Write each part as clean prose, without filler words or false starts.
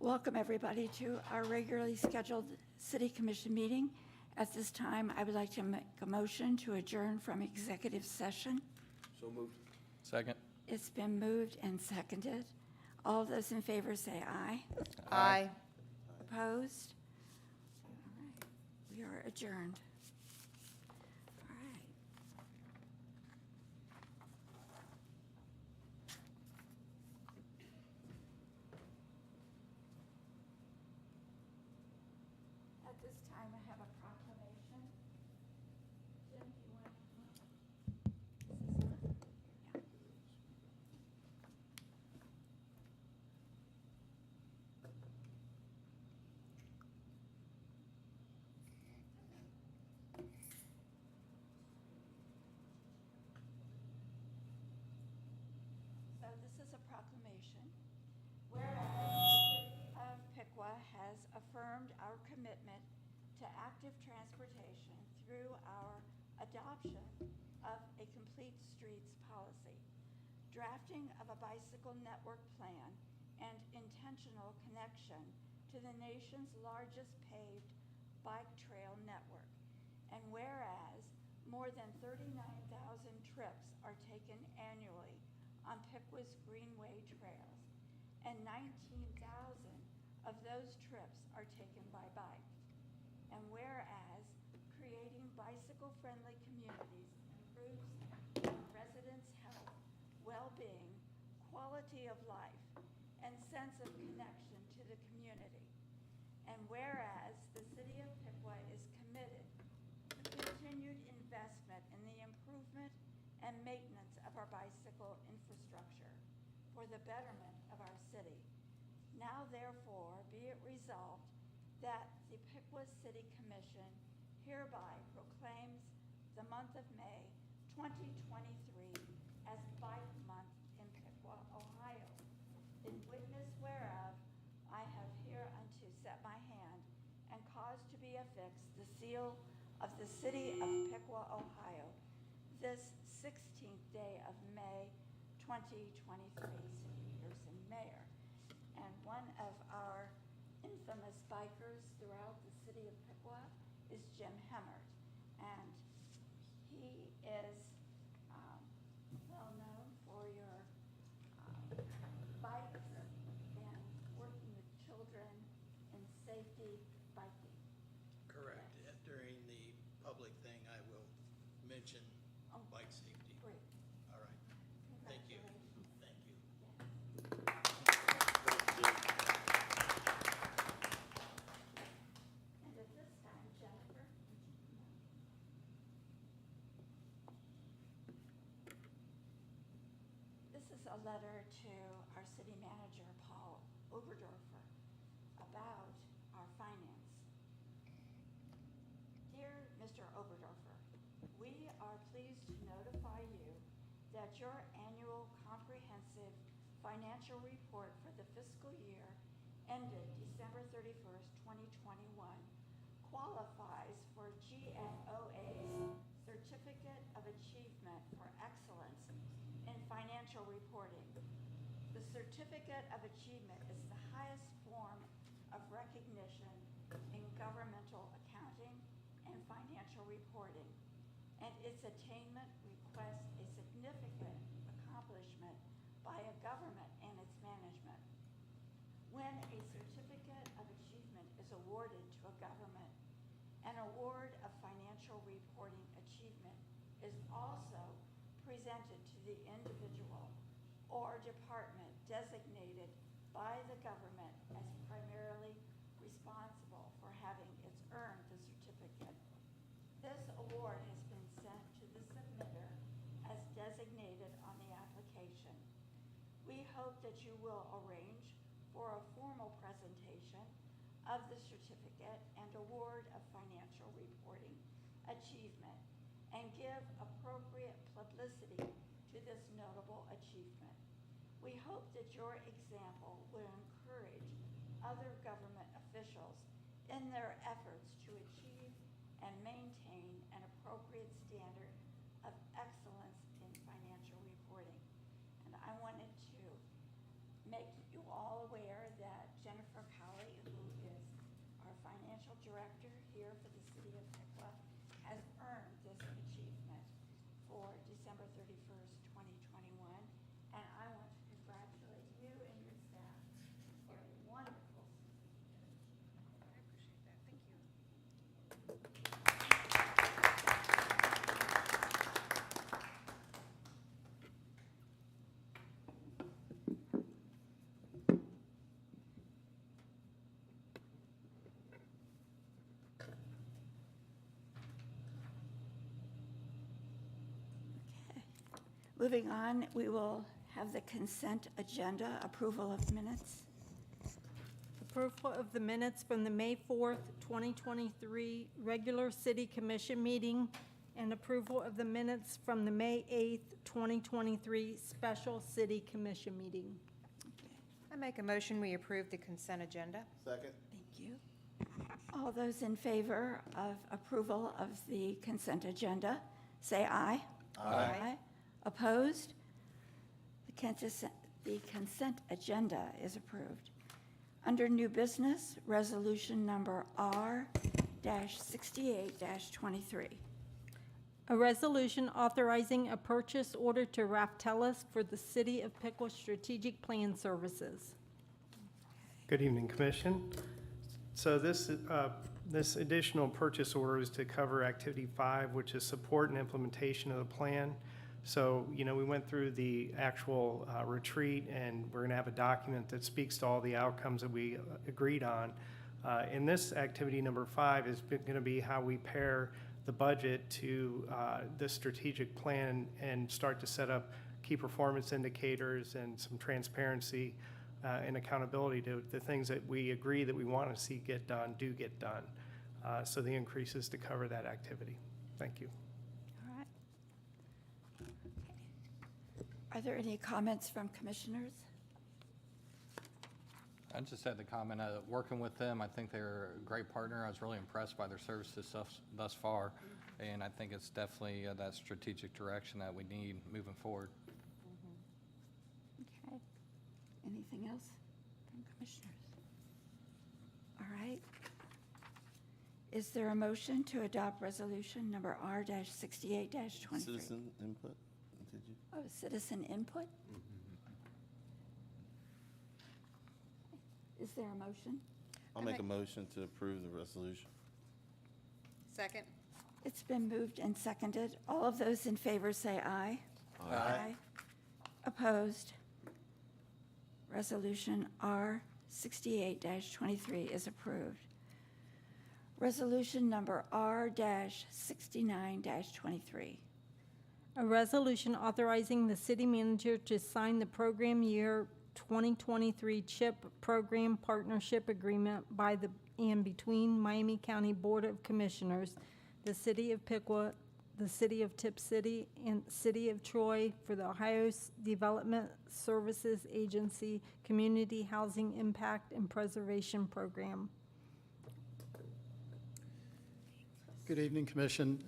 Welcome, everybody, to our regularly scheduled City Commission meeting. At this time, I would like to make a motion to adjourn from executive session. So moved. Second. It's been moved and seconded. All those in favor say aye. Aye. Opposed? All right, we are adjourned. All right. At this time, I have a proclamation. Jim, do you want to come up? Yeah. So this is a proclamation. Whereas the City of Piqua has affirmed our commitment to active transportation through our adoption of a complete streets policy, drafting of a bicycle network plan, and intentional connection to the nation's largest paved bike trail network. And whereas more than 39,000 trips are taken annually on Piqua's Greenway trails, and 19,000 of those trips are taken by bike. And whereas creating bicycle-friendly communities improves residents' health, well-being, quality of life, and sense of connection to the community. And whereas the City of Piqua is committed to continued investment in the improvement and maintenance of our bicycle infrastructure for the betterment of our city. Now therefore be it resolved that the Piqua City Commission hereby proclaims the month of May 2023 as Bike Month in Piqua, Ohio. In witness whereof, I have hereunto set my hand and caused to be affixed the seal of the City of Piqua, Ohio, this 16th day of May 2023, Cindy Peterson, Mayor. And one of our infamous bikers throughout the city of Piqua is Jim Hemmert. And he is well known for your bikes and working with children in safety biking. Correct. During the public thing, I will mention Oh, bike safety. Great. All right. Thank you. Congratulations. Thank you. And at this time, Jennifer, would you come up? This is a letter to our city manager, Paul Oberdorfer, about our finance. Dear Mr. Oberdorfer, we are pleased to notify you that your annual comprehensive financial report for the fiscal year ended December 31st, 2021 qualifies for GFOA's Certificate of Achievement for Excellence in Financial Reporting. The Certificate of Achievement is the highest form of recognition in governmental accounting and financial reporting, and its attainment requests a significant accomplishment by a government and its management. When a certificate of achievement is awarded to a government, an award of financial reporting achievement is also presented to the individual or department designated by the government as primarily responsible for having its earned the certificate. This award has been sent to the submitter as designated on the application. We hope that you will arrange for a formal presentation of the certificate and award of financial reporting achievement and give appropriate publicity to this notable achievement. We hope that your example will encourage other government officials in their efforts to achieve and maintain an appropriate standard of excellence in financial reporting. And I wanted to make you all aware that Jennifer Cowell contractor here for the city of Piqua has earned this achievement for December 31st, 2021. And I want to congratulate you and your staff for a wonderful I appreciate that. Thank you. Moving on, we will have the consent agenda, approval of minutes. Approval of the minutes from the May 4th, 2023 regular city commission meeting and approval of the minutes from the May 8th, 2023 special city commission meeting. I make a motion, we approve the consent agenda. Second. Thank you. All those in favor of approval of the consent agenda, say aye. Aye. Opposed? The consent agenda is approved. Under new business, resolution number R-68-23. A resolution authorizing a purchase order to Raftellus for the City of Piqua Strategic Plan Services. Good evening, Commission. So this additional purchase order is to cover Activity 5, which is support and implementation of the plan. So, we went through the actual retreat, and we're going to have a document that speaks to all the outcomes that we agreed on. And this activity number 5 is going to be how we pair the budget to this strategic plan and start to set up key performance indicators and some transparency and accountability to the things that we agree that we want to see get done, do get done. So the increase is to cover that activity. Thank you. All right. Are there any comments from commissioners? I just had the comment, working with them, I think they're a great partner. I was really impressed by their services thus far, and I think it's definitely that strategic direction that we need moving forward. Okay. Anything else from commissioners? All right. Is there a motion to adopt resolution number R-68-23? Citizen input, did you? Oh, citizen input? Is there a motion? I'll make a motion to approve the resolution. Second. It's been moved and seconded. All of those in favor say aye. Aye. Opposed? Resolution R-68-23 is approved. Resolution number R-69-23. A resolution authorizing the city manager to sign the program year 2023 CHIP Program Partnership Agreement by and between Miami County Board of Commissioners, the City of Piqua, the City of Tip City, and City of Troy for the Ohio Development Services Agency Community Housing Impact and Preservation Program. Good evening, Commission.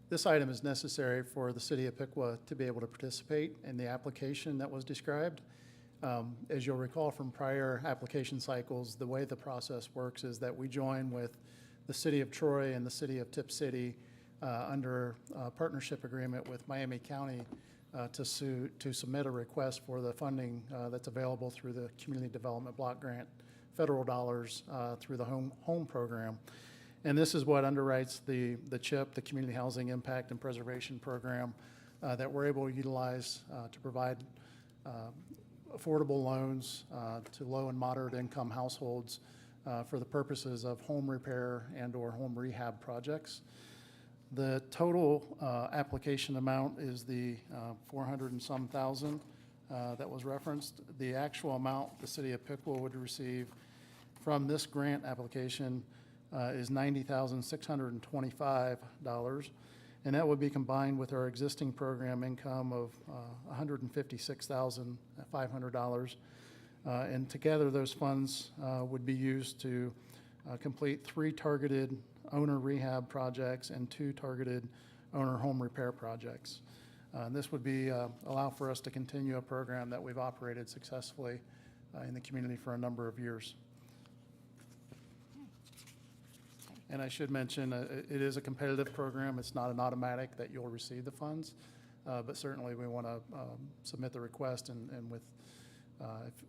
This item is necessary for the City of Piqua to be able to participate in the application that was described. As you'll recall from prior application cycles, the way the process works is that we join with the City of Troy and the City of Tip City under a partnership agreement with Miami County to submit a request for the funding that's available through the Community Development Block Grant, federal dollars through the home program. And this is what underwrites the CHIP, the Community Housing Impact and Preservation Program, that we're able to utilize to provide affordable loans to low and moderate income households for the purposes of home repair and or home rehab projects. The total application amount is the 400 and some thousand that was referenced. The actual amount the City of Piqua would receive from this grant application is $90,625, and that would be combined with our existing program income of $156,500. And together, those funds would be used to complete 3 targeted owner rehab projects and 2 targeted owner home repair projects. This would be allow for us to continue a program that we've operated successfully in the community for a number of years. And I should mention, it is a competitive program. It's not an automatic that you'll receive the funds. But certainly, we want to submit the request, and with,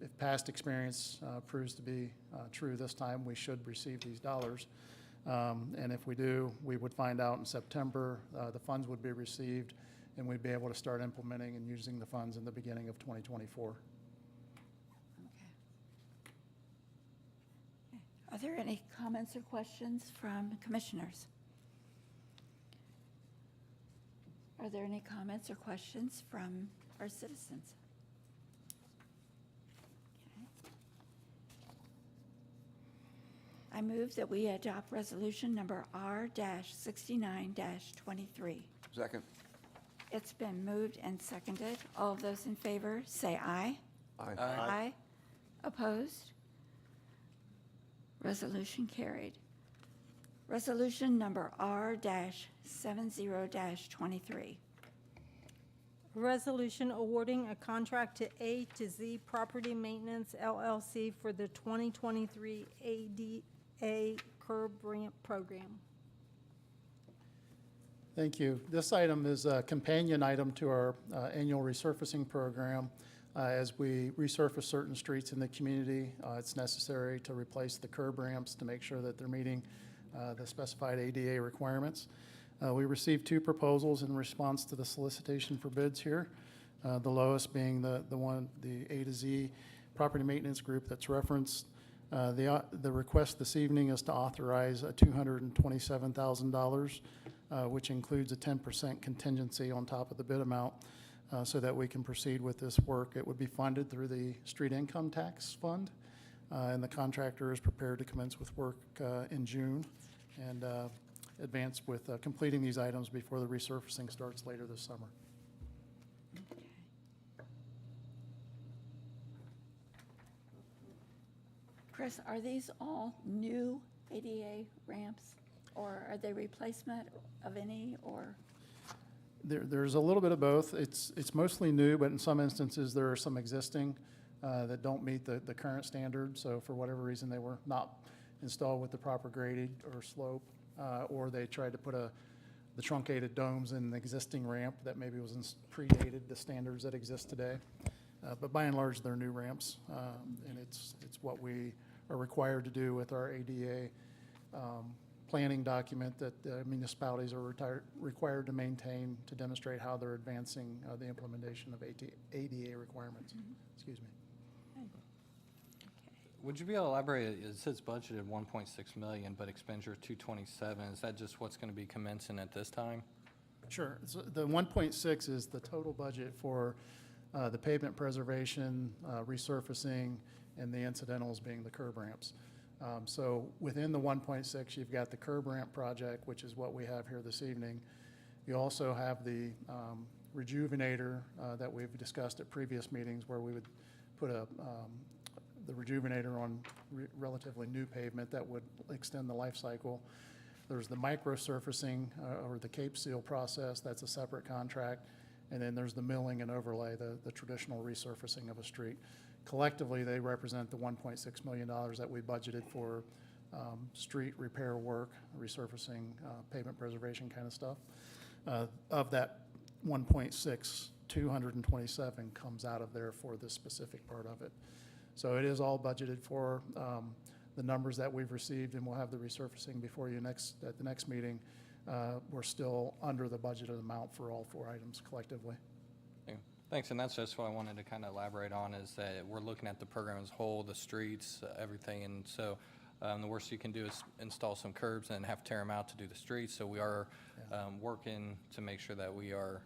if past experience proves to be true this time, we should receive these dollars. And if we do, we would find out in September, the funds would be received, and we'd be able to start implementing and using the funds in the beginning of 2024. Okay. Are there any comments or questions from commissioners? Are there any comments or questions from our citizens? Okay. I move that we adopt resolution number R-69-23. Second. It's been moved and seconded. All of those in favor, say aye. Aye. Aye. Opposed? Resolution carried. Resolution number R-70-23. A resolution awarding a contract to A to Z Property Maintenance LLC for the 2023 ADA curb ramp program. Thank you. This item is a companion item to our annual resurfacing program. As we resurface certain streets in the community, it's necessary to replace the curb ramps to make sure that they're meeting the specified ADA requirements. We received 2 proposals in response to the solicitation for bids here. The lowest being the A to Z property maintenance group that's referenced. The request this evening is to authorize $227,000, which includes a 10% contingency on top of the bid amount, so that we can proceed with this work. It would be funded through the Street Income Tax Fund, and the contractor is prepared to commence with work in June and advance with completing these items before the resurfacing starts later this summer. Okay. Chris, are these all new ADA ramps, or are they replacement of any, or? There's a little bit of both. It's mostly new, but in some instances, there are some existing that don't meet the current standard. So for whatever reason, they were not installed with the proper grading or slope, or they tried to put the truncated domes in an existing ramp that maybe was predated the standards that exist today. But by and large, they're new ramps, and it's what we are required to do with our ADA planning document that municipalities are required to maintain to demonstrate how they're advancing the implementation of ADA requirements. Excuse me. Would you be able to elaborate, it says budgeted 1.6 million, but expenditure 227, is that just what's going to be commencing at this time? Sure. So the 1.6 is the total budget for the pavement preservation, resurfacing, and the incidentals being the curb ramps. So within the 1.6, you've got the curb ramp project, which is what we have here this evening. You also have the rejuvenator that we've discussed at previous meetings, where we would put the rejuvenator on relatively new pavement that would extend the life cycle. There's the micro surfacing or the Cape Seal process. That's a separate contract. And then there's the milling and overlay, the traditional resurfacing of a street. Collectively, they represent the $1.6 million that we budgeted for street repair work, resurfacing, pavement preservation kind of stuff. Of that 1.6, 227 comes out of there for this specific part of it. So it is all budgeted for. The numbers that we've received, and we'll have the resurfacing before you at the next meeting, we're still under the budgeted amount for all 4 items collectively. Yeah. Thanks, and that's just what I wanted to kind of elaborate on, is that we're looking at the program as a whole, the streets, everything, and so the worst you can do is install some curbs and have to tear them out to do the streets. So we are working to make sure that we are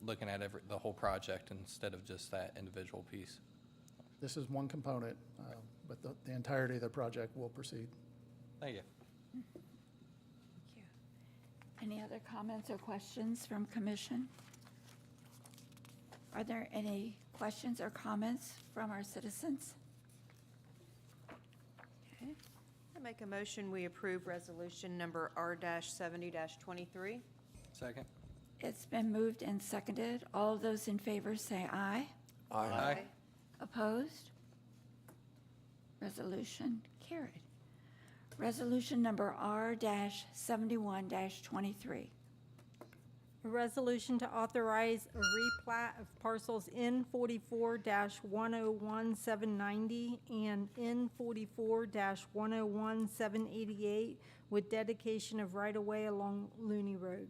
looking at the whole project instead of just that individual piece. This is one component, but the entirety of the project will proceed. Thank you. Thank you. Any other comments or questions from commission? Are there any questions or comments from our citizens? Okay. I make a motion, we approve resolution number R-70-23. Second. It's been moved and seconded. All of those in favor say aye. Aye. Opposed? Resolution carried. Resolution number R-71-23. A resolution to authorize a replat of parcels N44-101790 and N44-101788 with dedication of right-of-way along Looney Road.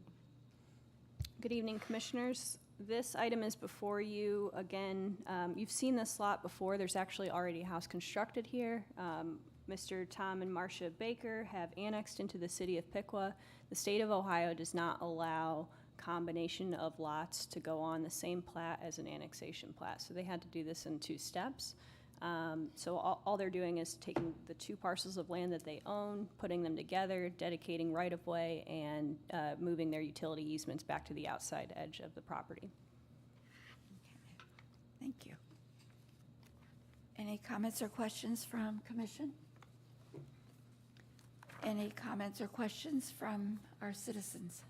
Good evening, Commissioners. This item is before you. Again, you've seen this lot before. There's actually already a house constructed here. Mr. Tom and Marcia Baker have annexed into the city of Piqua. The state of Ohio does not allow combination of lots to go on the same plat as an annexation plat, so they had to do this in 2 steps. So all they're doing is taking the 2 parcels of land that they own, putting them together, dedicating right-of-way, and moving their utility easements back to the outside edge of the property. Thank you. Any comments or questions from commission? Any comments or questions from our citizens?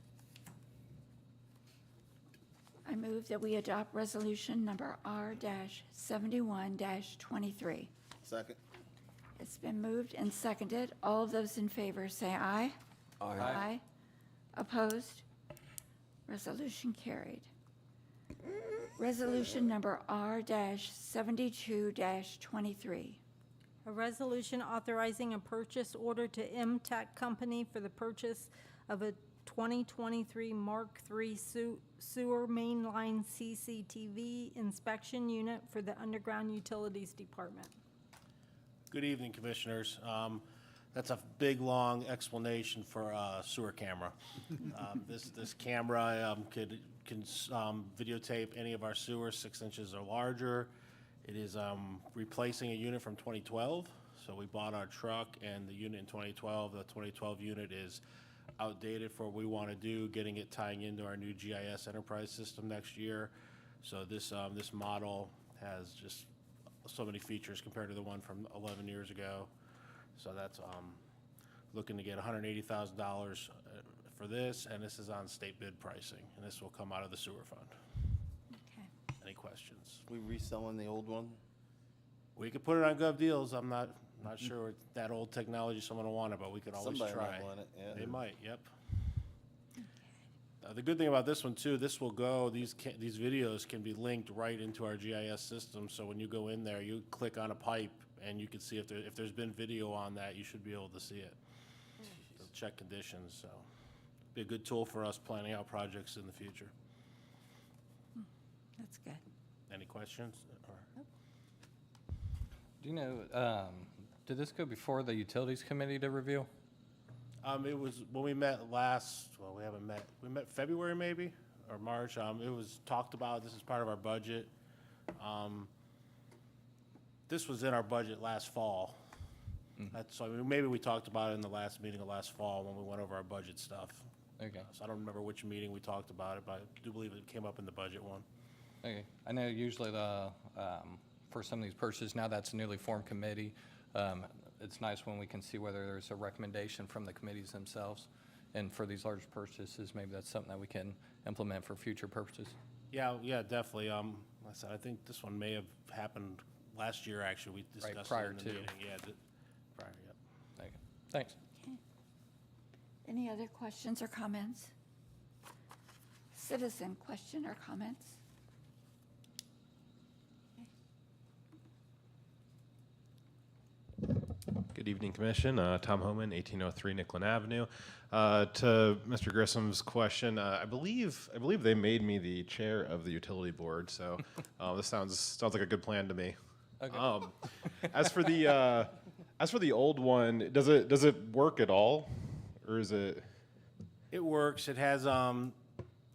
I move that we adopt resolution number R-71-23. Second. It's been moved and seconded. All of those in favor say aye. Aye. Opposed? Resolution carried. Resolution number R-72-23. A resolution authorizing a purchase order to M-Tech Company for the purchase of a 2023 Mark III sewer mainline CCTV inspection unit for the Underground Utilities Department. Good evening, Commissioners. That's a big, long explanation for a sewer camera. This camera can videotape any of our sewers 6 inches or larger. It is replacing a unit from 2012. So we bought our truck and the unit in 2012. The 2012 unit is outdated for what we want to do, getting it tying into our new GIS enterprise system next year. So this model has just so many features compared to the one from 11 years ago. So that's looking to get $180,000 for this, and this is on state bid pricing, and this will come out of the sewer fund. Okay. Any questions? We reselling the old one? We could put it on Gov Deals. I'm not sure that old technology someone will want it, but we could always Somebody try. might want it, yeah. They might, yep. The good thing about this one too, this will go, these videos can be linked right into our GIS system. So when you go in there, you click on a pipe and you can see if there's been video on that, you should be able to see it. It'll check conditions, so be a good tool for us planning out projects in the future. That's good. Any questions? Or- Do you know, did this go before the Utilities Committee to review? It was, when we met last, well, we haven't met, we met February maybe, or March. It was talked about, this is part of our budget. This was in our budget last fall. So I mean, maybe we talked about it in the last meeting of last fall when we went over our budget stuff. Okay. So I don't remember which meeting we talked about it, but I do believe it came up in the budget one. Okay. I know usually for some of these purchases, now that's a newly formed committee. It's nice when we can see whether there's a recommendation from the committees themselves. And for these large purchases, maybe that's something that we can implement for future purposes. Yeah, definitely. Like I said, I think this one may have happened last year, actually. We discussed it prior in the to. meeting. Yeah, prior, yep. Okay. Thanks. Okay. Any other questions or comments? Citizen question or comments? Good evening, Commission. Tom Homan, 1803 Nicklin Avenue. To Mr. Grissom's question, I believe they made me the chair of the utility board, so this sounds like a good plan to me. Okay. As for the old one, does it work at all, or is it? It works. It has,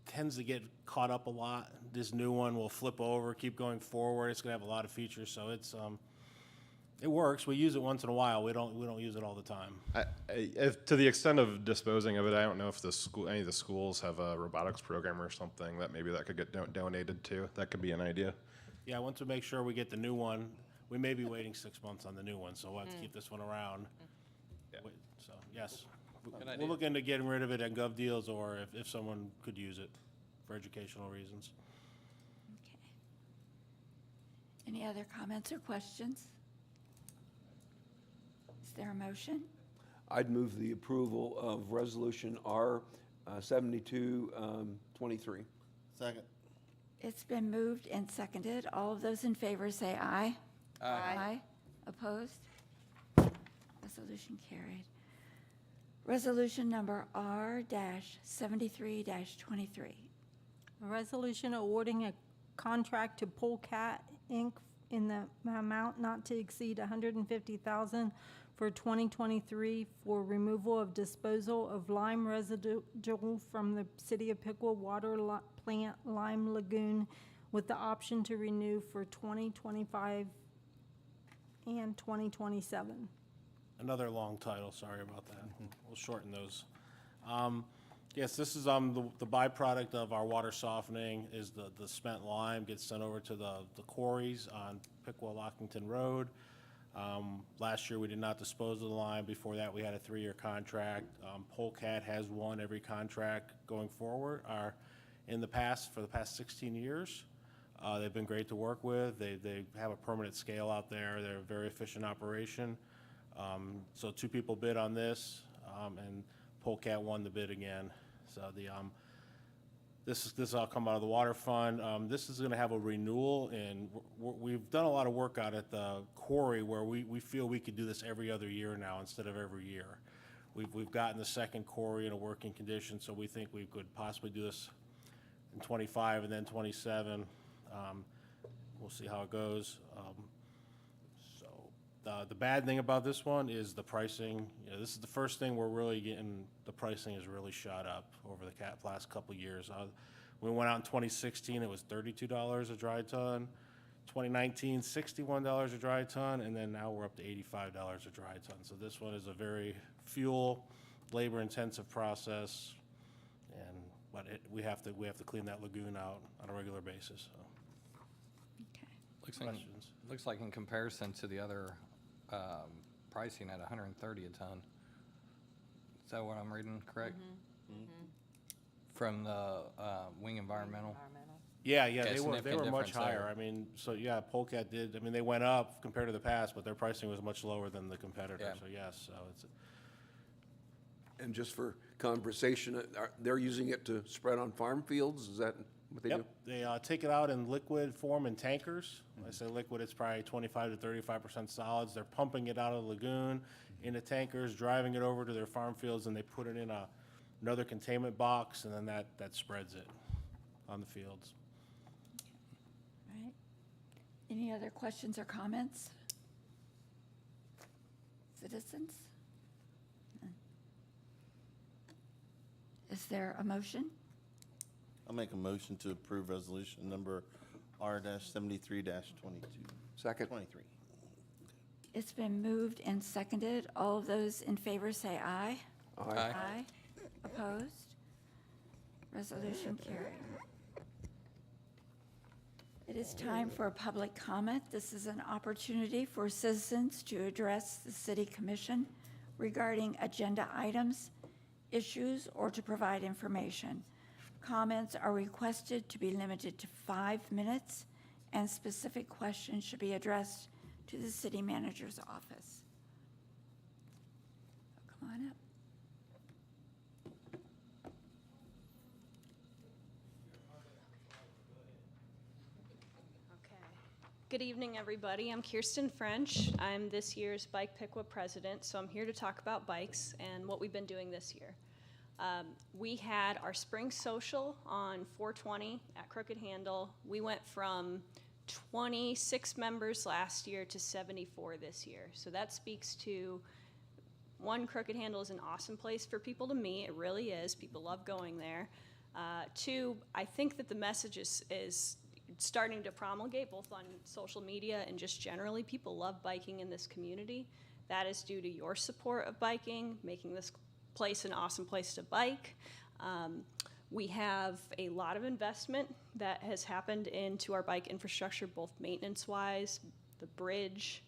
tends to get caught up a lot. This new one will flip over, keep going forward. It's gonna have a lot of features, so it's, it works. We use it once in a while. We don't use it all the time. If, to the extent of disposing of it, I don't know if any of the schools have a robotics program or something that maybe that could get donated to. That could be an idea. Yeah, once we make sure we get the new one, we may be waiting 6 months on the new one, so we'll have to keep this one around. Yeah. So, yes. Good idea. We'll look into getting rid of it at Gov Deals, or if someone could use it for educational reasons. Okay. Any other comments or questions? Is there a motion? I'd move the approval of Resolution R 7223. Second. It's been moved and seconded. All of those in favor say aye. Aye. Opposed? Resolution carried. Resolution number R-73-23. A resolution awarding a contract to Polecat Inc. in the amount not to exceed $150,000 for 2023 for removal of disposal of lime residue from the City of Piqua Water Plant Lime Lagoon with the option to renew for 2025 and 2027. Another long title, sorry about that. We'll shorten those. Yes, this is the byproduct of our water softening is the spent lime gets sent over to the quarries on Piqua-Lockington Road. Last year, we did not dispose of the lime. Before that, we had a 3-year contract. Polecat has won every contract going forward, for the past 16 years. They've been great to work with. They have a permanent scale out there. They're a very efficient operation. So 2 people bid on this, and Polecat won the bid again. So this all come out of the water fund. This is going to have a renewal, and we've done a lot of work out at the quarry where we feel we could do this every other year now instead of every year. We've gotten the second quarry in a working condition, so we think we could possibly do this in 25 and then 27. We'll see how it goes. The bad thing about this one is the pricing. This is the first thing we're really getting, the pricing has really shot up over the last couple of years. We went out in 2016, it was $32 a dry ton. 2019, $61 a dry ton, and then now we're up to $85 a dry ton. So this one is a very fuel, labor-intensive process, but we have to clean that lagoon out on a regular basis. So. Okay. Looks like in comparison to the other pricing at $130 a ton. Is that what I'm reading correct? From the Wing Environmental? Yeah, Okay, they were significant much difference there. higher. I mean, so yeah, Polecat did. I mean, they went up compared to the past, but their pricing was much lower than the competitor. Yeah. So yes, so it's. And just for conversation, they're using it to spread on farm fields? Is that what they do? Yep, they take it out in liquid form in tankers. When I say liquid, it's probably 25 to 35% solids. They're pumping it out of the lagoon into tankers, driving it over to their farm fields, and they put it in another containment box, and then that spreads it on the fields. All right. Any other questions or comments? Citizens? None. Is there a motion? I'll make a motion to approve resolution number R-73-22. Second. 23. It's been moved and seconded. All of those in favor say aye. Aye. Aye. Opposed? Resolution carried. It is time for a public comment. This is an opportunity for citizens to address the City Commission regarding agenda items, issues, or to provide information. Comments are requested to be limited to 5 minutes, and specific questions should be addressed to the city manager's office. Come on up. Okay. Good evening, everybody. I'm Kirsten French. I'm this year's Bike Piqua president, so I'm here to talk about bikes and what we've been doing this year. We had our spring social on 4/20 at Crooked Handle. We went from 26 members last year to 74 this year. So that speaks to, one, Crooked Handle is an awesome place for people to meet. It really is. People love going there. Two, I think that the message is starting to promulgate both on social media and just generally. People love biking in this community. That is due to your support of biking, making this place an awesome place to bike. We have a lot of investment that has happened into our bike infrastructure, both maintenance-wise, the bridge.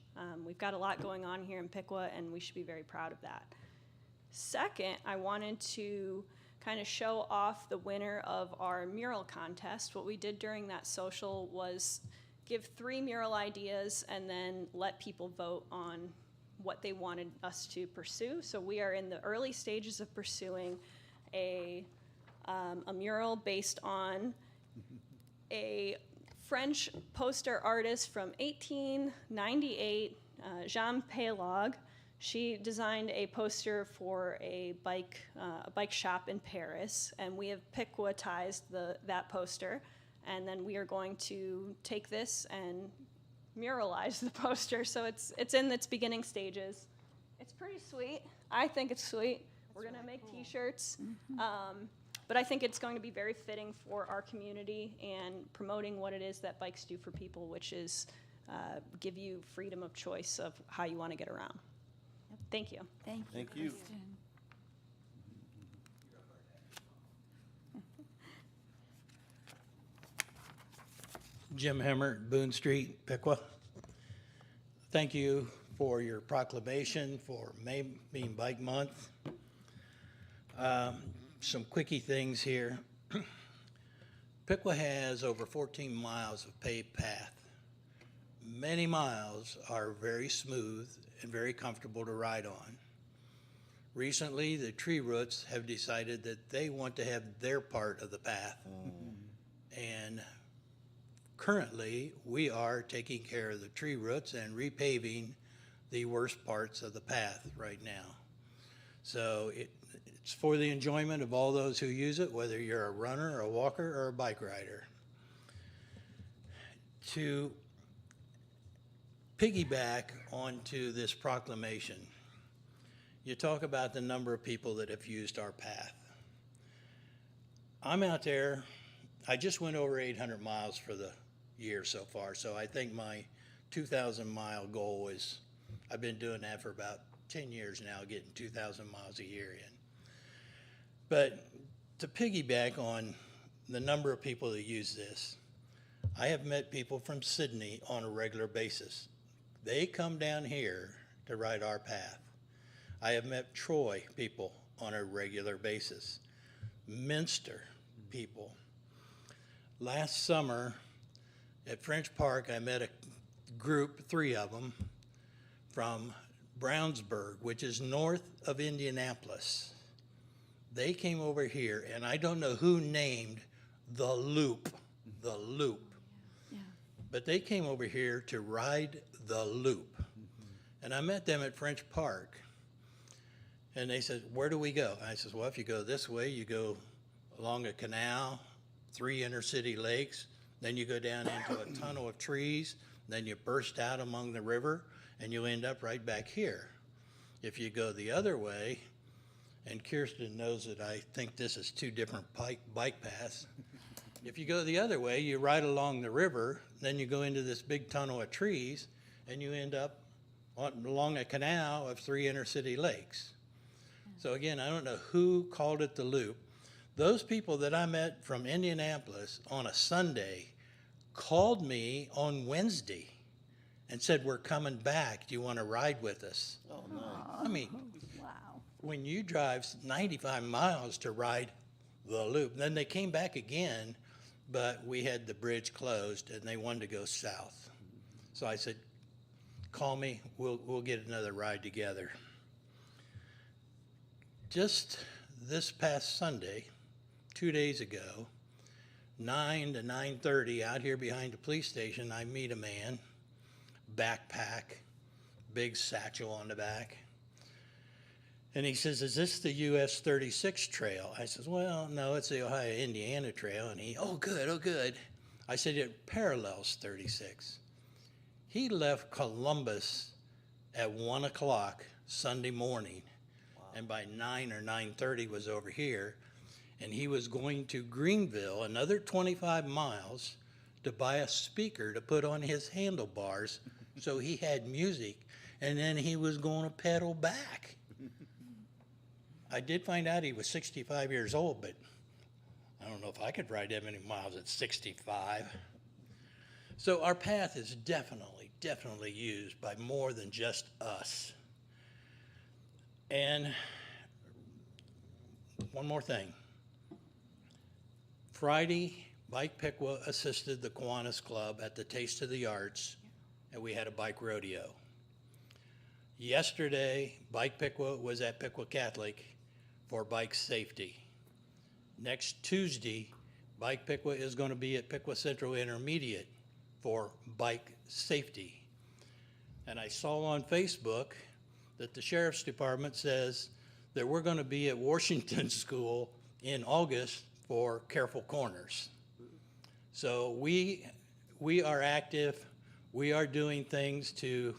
We've got a lot going on here in Piqua, and we should be very proud of that. Second, I wanted to kind of show off the winner of our mural contest. What we did during that social was give 3 mural ideas and then let people vote on what they wanted us to pursue. So we are in the early stages of pursuing a mural based on a French poster artist from 1898, Jean Paillag. She designed a poster for a bike shop in Paris, and we have Piquatized that poster. And then we are going to take this and muralize the poster. So it's in its beginning stages. It's pretty sweet. I think it's sweet. We're gonna make T-shirts. But I think it's going to be very fitting for our community and promoting what it is that bikes do for people, which is give you freedom of choice of how you want to get around. Thank you. Thank Thank you. Kristen. Jim Hemmert, Boone Street, Piqua. Thank you for your proclamation for May being Bike Month. Some quickie things here. Piqua has over 14 miles of paved path. Many miles are very smooth and very comfortable to ride on. Recently, the tree roots have decided that they want to have their part of the path. And currently, we are taking care of the tree roots and repaving the worst parts of the path right now. So it's for the enjoyment of all those who use it, whether you're a runner, a walker, or a bike rider. To piggyback onto this proclamation, you talk about the number of people that have used our path. I'm out there, I just went over 800 miles for the year so far, so I think my 2,000 mile goal is, I've been doing that for about 10 years now, getting 2,000 miles a year in. But to piggyback on the number of people that use this, I have met people from Sydney on a regular basis. They come down here to ride our path. I have met Troy people on a regular basis, Minster people. Last summer at French Park, I met a group, 3 of them, from Brownsburg, which is north of Indianapolis. They came over here, and I don't know who named the Loop, but they came over here to ride the Loop. And I met them at French Park, and they said, where do we go? I said, well, if you go this way, you go along a canal, 3 inner-city lakes, then you go down into a tunnel of trees, then you burst out among the river, and you end up right back here. If you go the other way, and Kirsten knows that I think this is 2 different bike paths. If you go the other way, you ride along the river, then you go into this big tunnel of trees, and you end up along a canal of 3 inner-city lakes. So again, I don't know who called it the Loop. Those people that I met from Indianapolis on a Sunday called me on Wednesday and said, we're coming back. Do you want to ride with us? Oh, nice. I mean, Wow. when you drive 95 miles to ride the Loop, then they came back again, but we had the bridge closed and they wanted to go south. So I said, call me, we'll get another ride together. Just this past Sunday, 2 days ago, 9 to 9:30 out here behind the police station, I meet a man, backpack, big satchel on the back. And he says, is this the US 36 trail? I says, well, no, it's the Ohio-Indiana trail. And he, oh, good, oh, good. I said, it parallels 36. He left Columbus at 1 o'clock Sunday morning. Wow. And by 9 or 9:30 was over here. And he was going to Greenville, another 25 miles, to buy a speaker to put on his handlebars so he had music. And then he was going to pedal back. I did find out he was 65 years old, but I don't know if I could ride that many miles at 65. So our path is definitely used by more than just us. And one more thing. Friday, Bike Piqua assisted the Kiwanis Club at the Taste of the Arts, and we had a bike rodeo. Yesterday, Bike Piqua was at Piqua Catholic for bike safety. Next Tuesday, Bike Piqua is going to be at Piqua Central Intermediate for bike safety. And I saw on Facebook that the Sheriff's Department says that we're going to be at Washington School in August for Careful Corners. So we are active. We are doing things to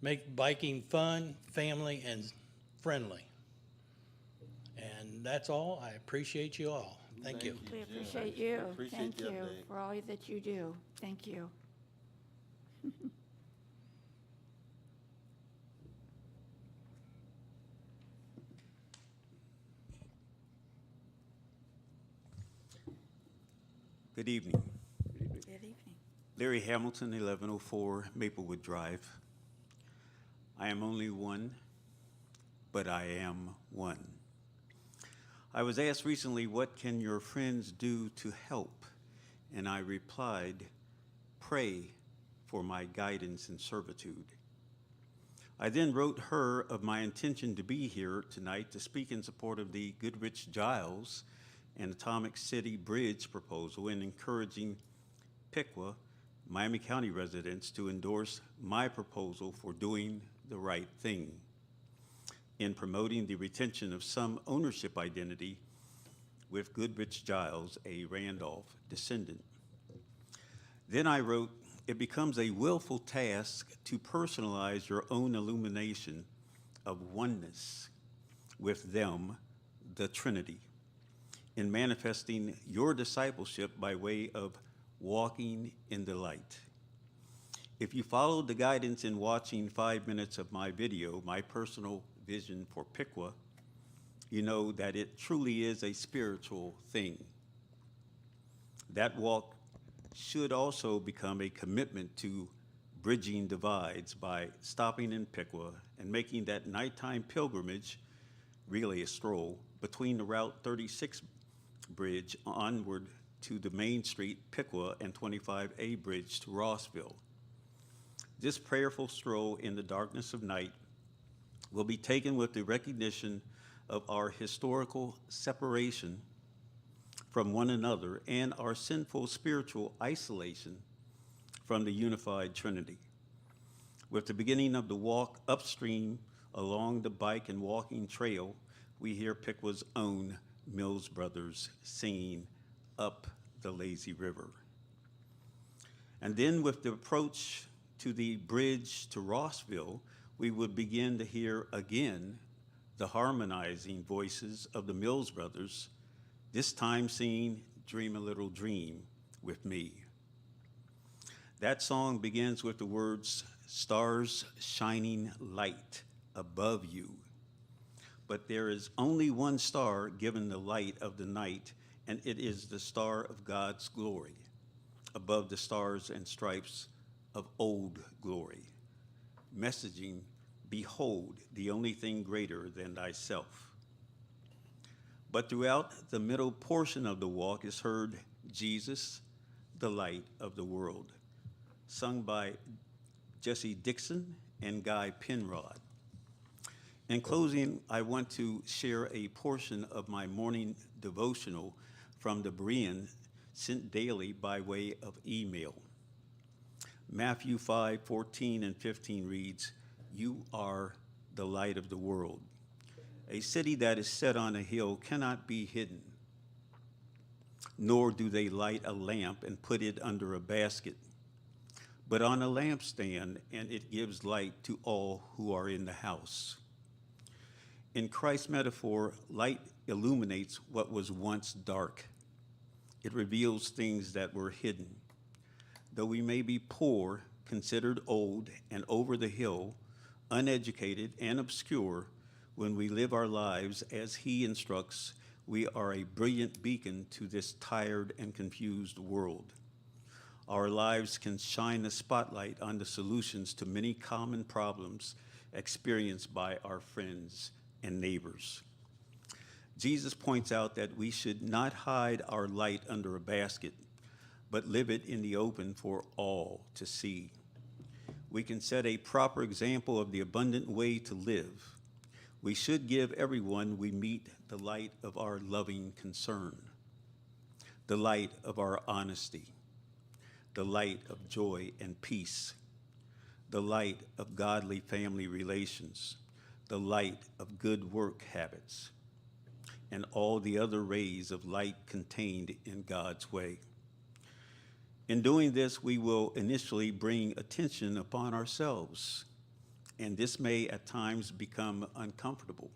make biking fun, family, and friendly. And that's all. I appreciate you all. Thank you. We appreciate you. Appreciate Thank the you update. for all that you do. Thank you. Good evening. Good evening. Larry Hamilton, 1104 Maplewood Drive. I am only one, but I am one. I was asked recently, what can your friends do to help? And I replied, pray for my guidance and servitude. I then wrote her of my intention to be here tonight to speak in support of the Goodrich-Giles and Atomic City Bridge proposal and encouraging Piqua, Miami County residents to endorse my proposal for doing the right thing in promoting the retention of some ownership identity with Goodrich-Giles, a Randolph descendant. Then I wrote, it becomes a willful task to personalize your own illumination of oneness with them, the Trinity, in manifesting your discipleship by way of walking in the light. If you followed the guidance in watching 5 minutes of my video, my personal vision for Piqua, you know that it truly is a spiritual thing. That walk should also become a commitment to bridging divides by stopping in Piqua and making that nighttime pilgrimage, really a stroll, between the Route 36 bridge onward to the Main Street, Piqua, and 25A bridge to Rossville. This prayerful stroll in the darkness of night will be taken with the recognition of our historical separation from one another and our sinful spiritual isolation from the unified Trinity. With the beginning of the walk upstream along the bike and walking trail, we hear Piqua's own Mills Brothers singing Up the Lazy River. And then with the approach to the bridge to Rossville, we would begin to hear again the harmonizing voices of the Mills Brothers, this time singing Dream a Little Dream with me. That song begins with the words, stars shining light above you. But there is only one star given the light of the night, and it is the star of God's glory, above the stars and stripes of old glory, messaging, behold, the only thing greater than thyself. But throughout the middle portion of the walk is heard Jesus, the light of the world, sung by Jesse Dixon and Guy Penrod. In closing, I want to share a portion of my morning devotional from the Berean sent daily by way of email. Matthew 5:14 and 15 reads, "You are the light of the world. A city that is set on a hill cannot be hidden, nor do they light a lamp and put it under a basket, but on a lampstand, and it gives light to all who are in the house." In Christ's metaphor, light illuminates what was once dark. It reveals things that were hidden. Though we may be poor, considered old and over the hill, uneducated and obscure, when we live our lives as He instructs, we are a brilliant beacon to this tired and confused world. Our lives can shine a spotlight on the solutions to many common problems experienced by our friends and neighbors. Jesus points out that we should not hide our light under a basket, but live it in the open for all to see. we can set a proper example of the abundant way to live. We should give everyone we meet the light of our loving concern, the light of our honesty, the light of joy and peace, the light of godly family relations, the light of good work habits, and all the other rays of light contained in God's way. In doing this, we will initially bring attention upon ourselves, and this may at times become uncomfortable.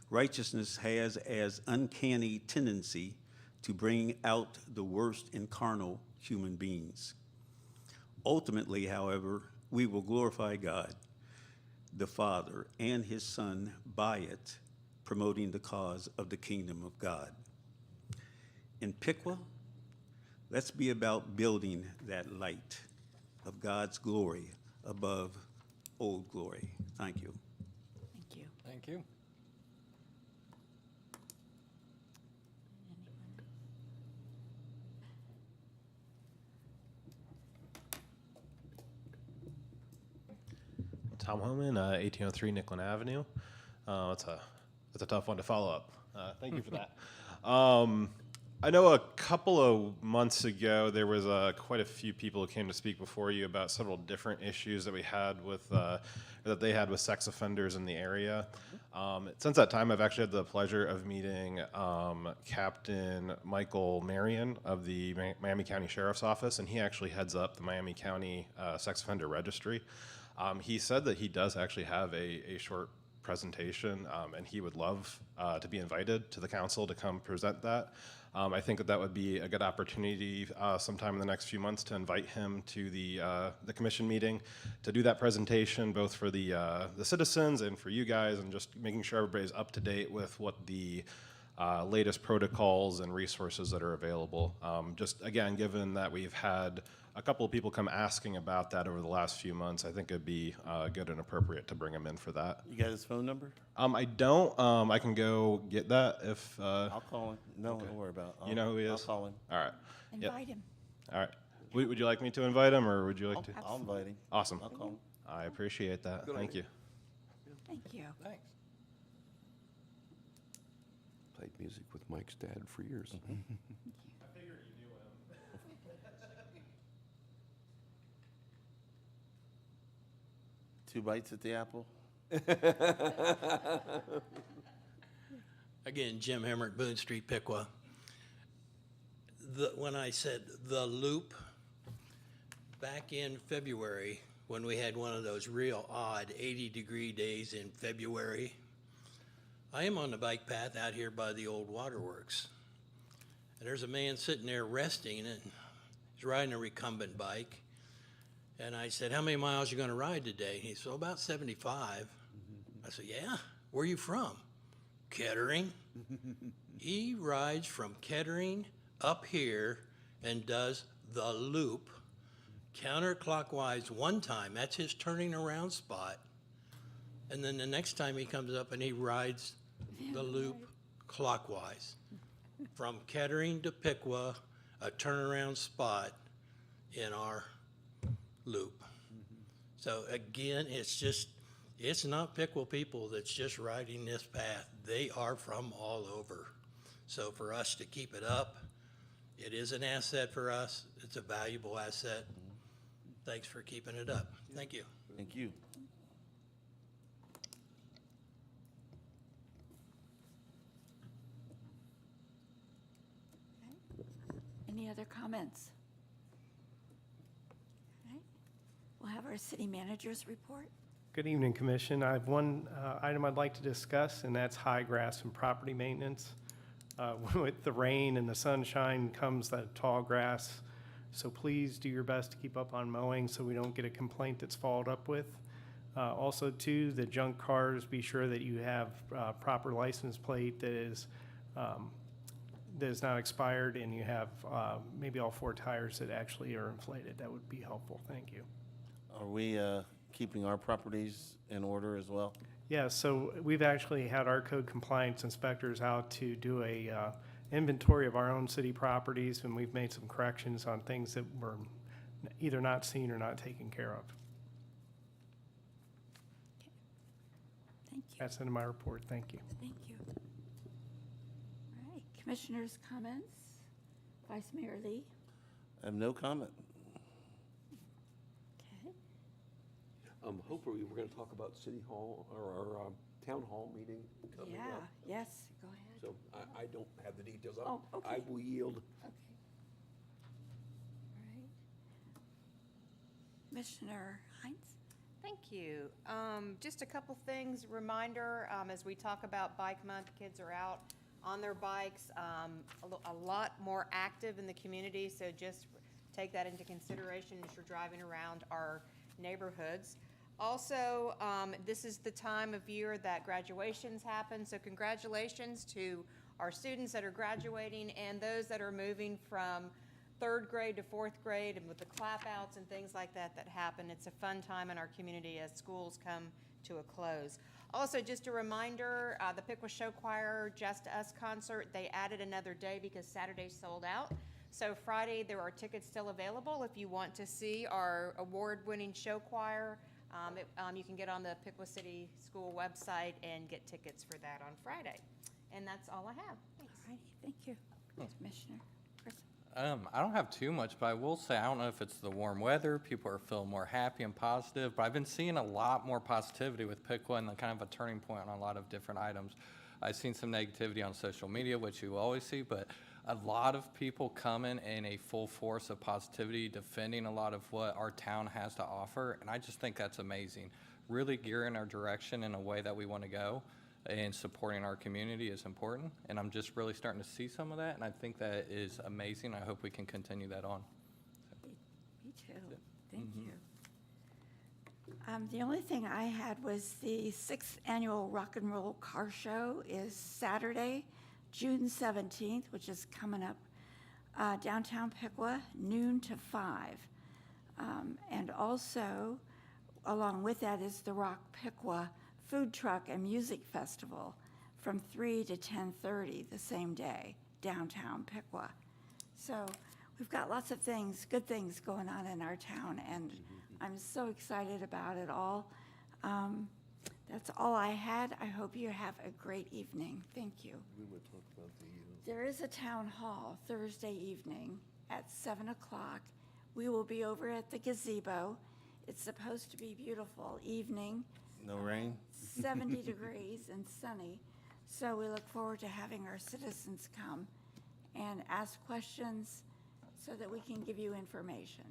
Righteousness has as uncanny tendency to bring out the worst in carnal human beings. Ultimately, however, we will glorify God, the Father, and His Son by it, promoting the cause of the kingdom of God. In Piqua, let's be about building that light of God's glory above old glory. Thank you. Thank you. Thank you. Tom Homan, 1803 Nicklin Avenue. That's a tough one to follow up. Thank you for that. I know a couple of months ago there was quite a few people who came to speak before you about several different issues that we had with that they had with sex offenders in the area. Since that time, I've actually had the pleasure of meeting Captain Michael Marion of the Miami County Sheriff's Office, and he actually heads up the Miami County Sex Offender Registry. He said that he does actually have a short presentation, and he would love to be invited to the council to come present that. I think that would be a good opportunity sometime in the next few months to invite him to the commission meeting to do that presentation, both for the citizens and for you guys, and just making sure everybody's up to date with what the latest protocols and resources that are available. Just again, given that we've had a couple of people come asking about that over the last few months, I think it'd be good and appropriate to bring him in for that. You got his phone number? I don't. I can go get that if. I'll call him. No, don't worry about it. You know who he is? I'll call him. All right. Yep. Invite him. All right. Would you like me to invite him, or would you like to? I'll invite him. Awesome. I'll call him. I appreciate that. Thank you. Thank you. Thanks. Played music with Mike's dad for years. I figured you knew him. Two bites at the apple? Again, Jim Hemmert, Boone Street, Piqua. When I said the loop, back in February, when we had one of those real odd 80-degree days in February, I am on the bike path out here by the old waterworks. And there's a man sitting there resting, and he's riding a recumbent bike. And I said, how many miles you gonna ride today? He said, about 75. I said, yeah, where are you from? Kettering. He rides from Kettering up here and does the loop counterclockwise one time. That's his turning around spot. And then the next time he comes up and he rides the loop clockwise. From Kettering to Piqua, a turnaround spot in our loop. So again, it's not Piqua people that's just riding this path. They are from all over. So for us to keep it up, it is an asset for us. It's a valuable asset. Thanks for keeping it up. Thank you. Thank you. Any other comments? Okay. We'll have our city manager's report. Good evening, Commission. I have one item I'd like to discuss, and that's high grass and property maintenance. With the rain and the sunshine comes that tall grass, so please do your best to keep up on mowing so we don't get a complaint that's followed up with. Also, too, the junk cars, be sure that you have proper license plate that is not expired, and you have maybe all 4 tires that actually are inflated. That would be helpful. Thank you. Are we keeping our properties in order as well? Yeah, so we've actually had our code compliance inspectors out to do a inventory of our own city properties, and we've made some corrections on things that were either not seen or not taken care of. That's in my report. Thank you. Thank you. All right, commissioners' comments? Vice Mayor Lee? I have no comment. Okay. Hopefully, we're going to talk about City Hall or our town hall meeting coming Yeah, up. yes, go ahead. So I don't have the details. Oh, okay. I will yield. Okay. All right. Commissioner Hines? Thank you. Just a couple things, reminder, as we talk about Bike Month, kids are out on their bikes, a lot more active in the community, so just take that into consideration as you're driving around our neighborhoods. Also, this is the time of year that graduations happen, so congratulations to our students that are graduating and those that are moving from third grade to fourth grade, and with the clap outs and things like that that happen. It's a fun time in our community as schools come to a close. Also, just a reminder, the Piqua Show Choir Just Us concert, they added another day because Saturday sold out. So Friday, there are tickets still available if you want to see our award-winning show choir. You can get on the Piqua City School website and get tickets for that on Friday. And that's all I have. Thanks. All righty, thank you. Commissioner Grissom? I don't have too much, but I will say, I don't know if it's the warm weather, people are feeling more happy and positive, but I've been seeing a lot more positivity with Piqua and kind of a turning point on a lot of different items. I've seen some negativity on social media, which you always see, but a lot of people coming in a full force of positivity, defending a lot of what our town has to offer, and I just think that's amazing. Really gearing our direction in a way that we want to go, and supporting our community is important, and I'm just really starting to see some of that, and I think that is amazing. I hope we can continue that on. Me too. Thank you. The only thing I had was the 6th Annual Rock and Roll Car Show is Saturday, June 17th, which is coming up, downtown Piqua, noon to 5. And also, along with that is the Rock Piqua Food Truck and Music Festival from 3 to 10:30 the same day, downtown Piqua. So we've got lots of things, good things going on in our town, and I'm so excited about it all. That's all I had. I hope you have a great evening. Thank you. We would talk about There is a town hall Thursday evening at 7 o'clock. We will be over at the gazebo. It's supposed to be beautiful evening. No rain? 70 degrees and sunny. So we look forward to having our citizens come and ask questions so that we can give you information.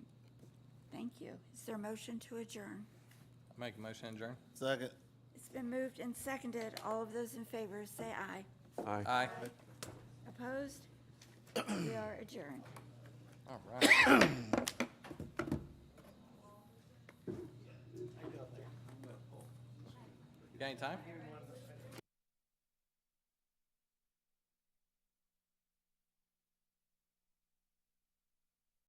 Thank you. Is there a motion to adjourn? Make a motion to adjourn? Second. It's been moved and seconded. All of those in favor say aye. Aye. Opposed? We are adjourned. All right. You got any time?